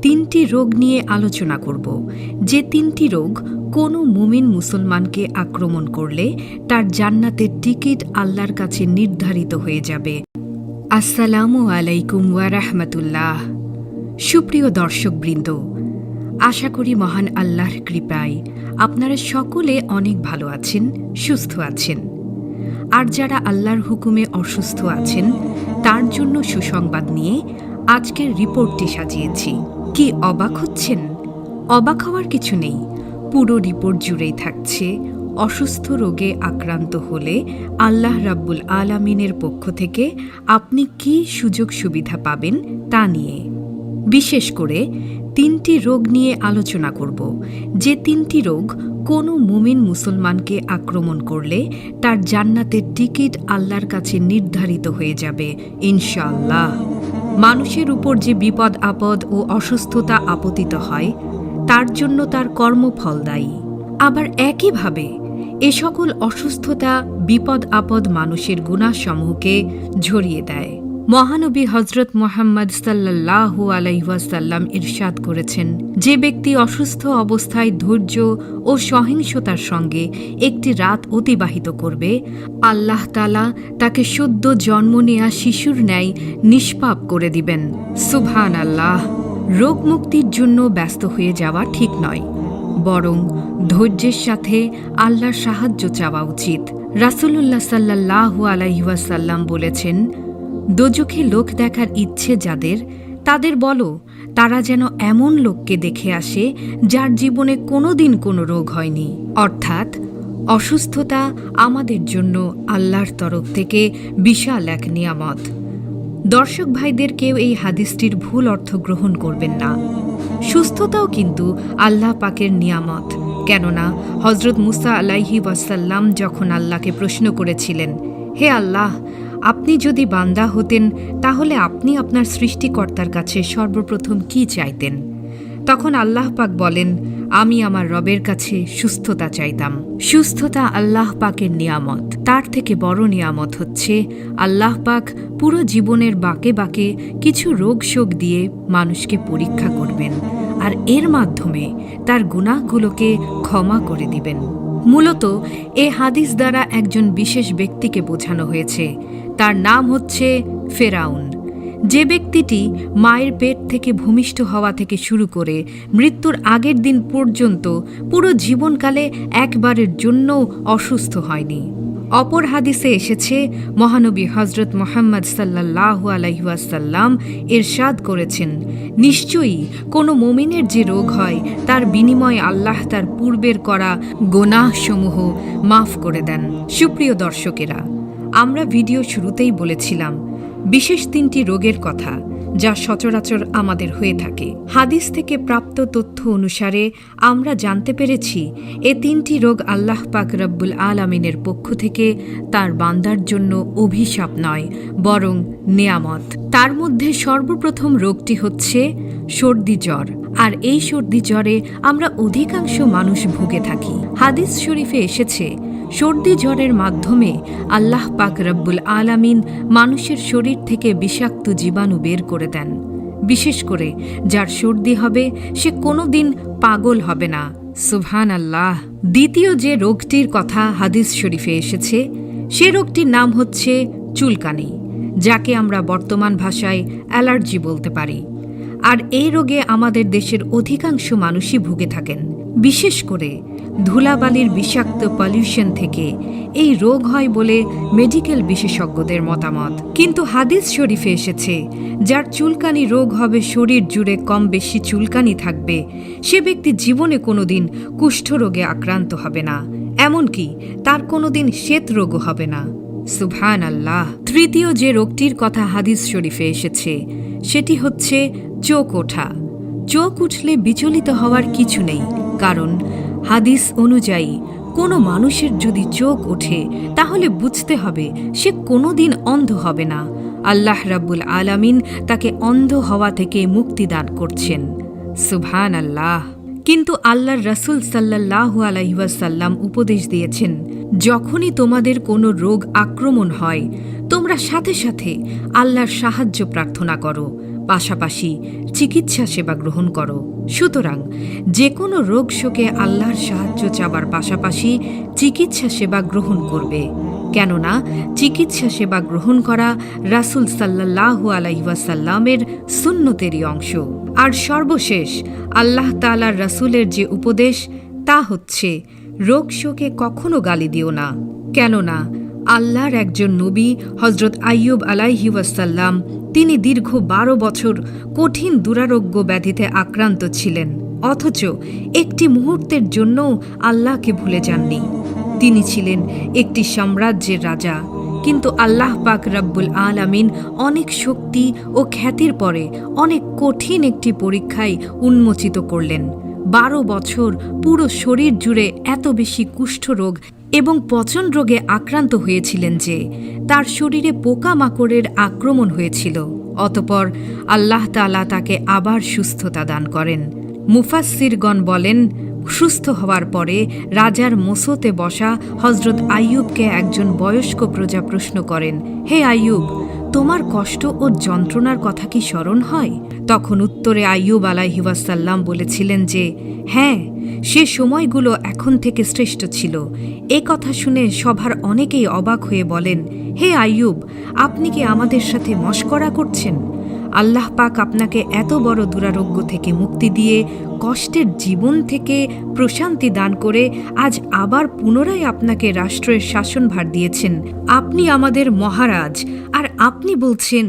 তিনটি রোগ নিয়ে আলোচনা করব, যে তিনটি রোগ কোনো মুমিন মুসলমানকে আক্রমণ করলে তার জান্নাতের টিকিট আল্লাহর কাছে নির্ধারিত হয়ে যাবে। আসসালামু আলাইকুম ওয়া রাহমাতুল্লাহ। সুপ্রিয় দর্শকবৃন্দ, আশা করি মহান আল্লাহর কৃপায় আপনারা সকলে অনেক ভালো আছেন, সুস্থ আছেন। আর যারা আল্লাহর হুকুমে অসুস্থ আছেন তার জন্য সুসংবাদ নিয়ে আজকের রিপোর্টটি সাজিয়েছি। কি অবাক হচ্ছেন? অবাক হওয়ার কিছু নেই। পুরো রিপোর্ট জুড়েই থাকছে অসুস্থ রোগে আক্রান্ত হলে আল্লাহ রাব্বুল আলামিনের পক্ষ থেকে আপনি কি সুযোগ সুবিধা পাবেন তা নিয়ে। বিশেষ করে তিনটি রোগ নিয়ে আলোচনা করব, যে তিনটি রোগ কোনো মুমিন মুসলমানকে আক্রমণ করলে তার জান্নাতের টিকিট আল্লাহর কাছে নির্ধারিত হয়ে যাবে ইনশাআল্লাহ। মানুষের উপর যে বিপদ আপদ ও অসুস্থতা আপতিত হয় তার জন্য তার কর্মফল দায়ী। আবার একইভাবে এ সকল অসুস্থতা বিপদ আপদ মানুষের গুনাহসমূহকে ঝরিয়ে দেয়। মহানবী হজরত মুহাম্মদ সাল্লাল্লাহু আলাইহি ওয়াসাল্লাম ইরশাদ করেছেন, যে ব্যক্তি অসুস্থ অবস্থায় ধৈর্য ও সহিংসতার সঙ্গে একটি রাত অতিবাহিত করবে, আল্লাহ তাআলা তাকে সদ্য জন্ম নেয়া শিশুর ন্যায় নিষ্পাপ করে দিবেন। সুবহানাল্লাহ। রোগ মুক্তির জন্য ব্যস্ত হয়ে যাওয়া ঠিক নয়, বরং ধৈর্যের সাথে আল্লাহর সাহায্য চাওয়া উচিত। রাসূলুল্লাহ সাল্লাল্লাহু আলাইহি ওয়াসাল্লাম বলেছেন, দোজখে লোক দেখার ইচ্ছে যাদের, তাদের বলো তারা যেন এমন লোককে দেখে আসে যার জীবনে কোনোদিন কোনো রোগ হয়নি। অর্থাৎ অসুস্থতা আমাদের জন্য আল্লাহর তরফ থেকে বিশাল এক নিয়ামত। দর্শক ভাইদের কেউ এই হাদিসটির ভুল অর্থ গ্রহণ করবেন না। সুস্থতাও কিন্তু আল্লাহ পাকের নিয়ামত। কেননা হজরত মুসা আলাইহি ওয়াসাল্লাম যখন আল্লাহকে প্রশ্ন করেছিলেন, হে আল্লাহ, আপনি যদি বান্দা হতেন তাহলে আপনি আপনার সৃষ্টিকর্তার কাছে সর্বপ্রথম কি চাইতেন? তখন আল্লাহ পাক বলেন, আমি আমার রবের কাছে সুস্থতা চাইতাম। সুস্থতা আল্লাহ পাকের নিয়ামত। তার থেকে বড় নিয়ামত হচ্ছে আল্লাহ পাক পুরো জীবনের বাঁকে বাঁকে কিছু রোগ শোক দিয়ে মানুষকে পরীক্ষা করবেন, আর এর মাধ্যমে তার গুনাহগুলোকে ক্ষমা করে দিবেন। মূলত এ হাদিস দ্বারা একজন বিশেষ ব্যক্তিকে বোঝানো হয়েছে। তার নাম হচ্ছে ফেরাউন। যে ব্যক্তিটি মায়ের পেট থেকে ভূমিষ্ঠ হওয়া থেকে শুরু করে মৃত্যুর আগের দিন পর্যন্ত পুরো জীবনকালে একবারের জন্যও অসুস্থ হয়নি। অপর হাদিসে এসেছে, মহানবী হজরত মুহাম্মদ সাল্লাল্লাহু আলাইহি ওয়াসাল্লাম ইরশাদ করেছেন, নিশ্চয়ই কোনো মুমিনের যে রোগ হয় তার বিনিময়ে আল্লাহ তার পূর্বের করা গুনাহসমূহ মাফ করে দেন। সুপ্রিয় দর্শকেরা, আমরা ভিডিও শুরুতেই বলেছিলাম বিশেষ তিনটি রোগের কথা যা সচরাচর আমাদের হয়ে থাকে। হাদিস থেকে প্রাপ্ত তথ্য অনুসারে আমরা জানতে পেরেছি এ তিনটি রোগ আল্লাহ পাক রব্বুল আলামিনের পক্ষ থেকে তার বান্দার জন্য অভিশাপ নয়, বরং নেয়ামত। তার মধ্যে সর্বপ্রথম রোগটি হচ্ছে সর্দি জ্বর। আর এই সর্দি জ্বরে আমরা অধিকাংশ মানুষ ভুগে থাকি। হাদিস শরীফে এসেছে, সর্দি জ্বরের মাধ্যমে আল্লাহ পাক রব্বুল আলামিন মানুষের শরীর থেকে বিষাক্ত জীবাণু বের করে দেন। বিশেষ করে যার সর্দি হবে সে কোনোদিন পাগল হবে না। সুবহানাল্লাহ। দ্বিতীয় যে রোগটির কথা হাদিস শরীফে এসেছে সে রোগটির নাম হচ্ছে চুলকানি, যাকে আমরা বর্তমান ভাষায় অ্যালার্জি বলতে পারি। আর এই রোগে আমাদের দেশের অধিকাংশ মানুষই ভুগে থাকেন। বিশেষ করে ধুলাবালির বিষাক্ত পলিউশন থেকে এই রোগ হয় বলে মেডিকেল বিশেষজ্ঞদের মতামত। কিন্তু হাদিস শরীফে এসেছে, যার চুলকানি রোগ হবে শরীর জুড়ে কম বেশি চুলকানি থাকবে, সে ব্যক্তি জীবনে কোনোদিন কুষ্ঠরোগে আক্রান্ত হবে না, এমনকি তার কোনোদিন শ্বেত রোগও হবে না। সুবহানাল্লাহ। তৃতীয় যে রোগটির কথা হাদিস শরীফে এসেছে সেটি হচ্ছে চোখ ওঠা। চোখ উঠলে বিচলিত হওয়ার কিছু নেই, কারণ হাদিস অনুযায়ী কোনো মানুষের যদি চোখ ওঠে তাহলে বুঝতে হবে সে কোনোদিন অন্ধ হবে না। আল্লাহ রাব্বুল আলামিন তাকে অন্ধ হওয়া থেকে মুক্তি দান করছেন। সুবহানাল্লাহ। কিন্তু আল্লাহর রাসূল সাল্লাল্লাহু আলাইহি ওয়াসাল্লাম উপদেশ দিয়েছেন, যখনই তোমাদের কোনো রোগ আক্রমণ হয় তোমরা সাথে সাথে আল্লাহর সাহায্য প্রার্থনা করো, পাশাপাশি চিকিৎসা সেবা গ্রহণ করো। সুতরাং যে কোনো রোগ শোকে আল্লাহর সাহায্য চাবার পাশাপাশি চিকিৎসা সেবা গ্রহণ করবে, কেননা চিকিৎসা সেবা গ্রহণ করা রাসূল সাল্লাল্লাহু আলাইহি ওয়াসাল্লামের সুন্নতেরই অংশ। আর সর্বশেষ আল্লাহ তাআলার রাসূলের যে উপদেশ তা হচ্ছে, রোগ শোকে কখনো গালি দিও না, কেননা আল্লাহর একজন নবী হজরত আইয়ুব আলাইহি ওয়াসাল্লাম তিনি দীর্ঘ 12 বছর কঠিন দুরারোগ্য ব্যাধিতে আক্রান্ত ছিলেন, অথচ একটি মুহূর্তের জন্যও আল্লাহকে ভুলে যাননি। তিনি ছিলেন একটি সাম্রাজ্যের রাজা, কিন্তু আল্লাহ পাক রব্বুল আলামিন অনেক শক্তি ও খ্যাতির পরে অনেক কঠিন একটি পরীক্ষায় উন্মোচিত করলেন। 12 বছর পুরো শরীর জুড়ে এত বেশি কুষ্ঠরোগ এবং পচন রোগে আক্রান্ত হয়েছিলেন যে তার শরীরে পোকামাকড়ের আক্রমণ হয়েছিল। অতঃপর আল্লাহ তাআলা তাকে আবার সুস্থতা দান করেন। মুফাসসিরগণ বলেন, সুস্থ হওয়ার পরে রাজার মোসোতে বসা হজরত আইয়ুবকে একজন বয়স্ক প্রজা প্রশ্ন করেন, হে আইয়ুব, তোমার কষ্ট ও যন্ত্রণার কথা কি স্মরণ হয়? তখন উত্তরে আইয়ুব আলাইহি ওয়াসাল্লাম বলেছিলেন যে হ্যাঁ, সে সময়গুলো এখন থেকে শ্রেষ্ঠ ছিল। এ কথা শুনে সভার অনেকেই অবাক হয়ে বলেন, হে আইয়ুব, আপনি কি আমাদের সাথে মশকরা করছেন? আল্লাহ পাক আপনাকে এত বড় দুরারোগ্য থেকে মুক্তি দিয়ে কষ্টের জীবন থেকে প্রশান্তি দান করে আজ আবার পুনরায় আপনাকে রাষ্ট্রের শাসনভার দিয়েছেন। আপনি আমাদের মহারাজ, আর আপনি বলছেন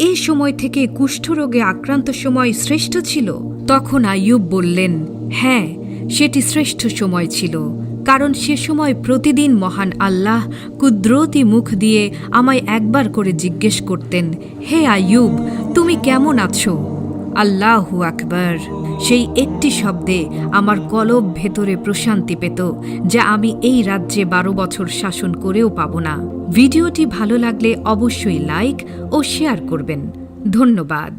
এ সময় থেকে কুষ্ঠরোগে আক্রান্ত সময় শ্রেষ্ঠ ছিল? তখন আইয়ুব বললেন, হ্যাঁ, সেটি শ্রেষ্ঠ সময় ছিল, কারণ সে সময় প্রতিদিন মহান আল্লাহ কুদরতি মুখ দিয়ে আমায় একবার করে জিজ্ঞেস করতেন, হে আইয়ুব, তুমি কেমন আছো? আল্লাহু আকবার। সেই একটি শব্দে আমার কলব ভেতরে প্রশান্তি পেত, যা আমি এই রাজ্যে 12 বছর শাসন করেও পাব না। ভিডিওটি ভালো লাগলে অবশ্যই লাইক ও শেয়ার করবেন। ধন্যবাদ।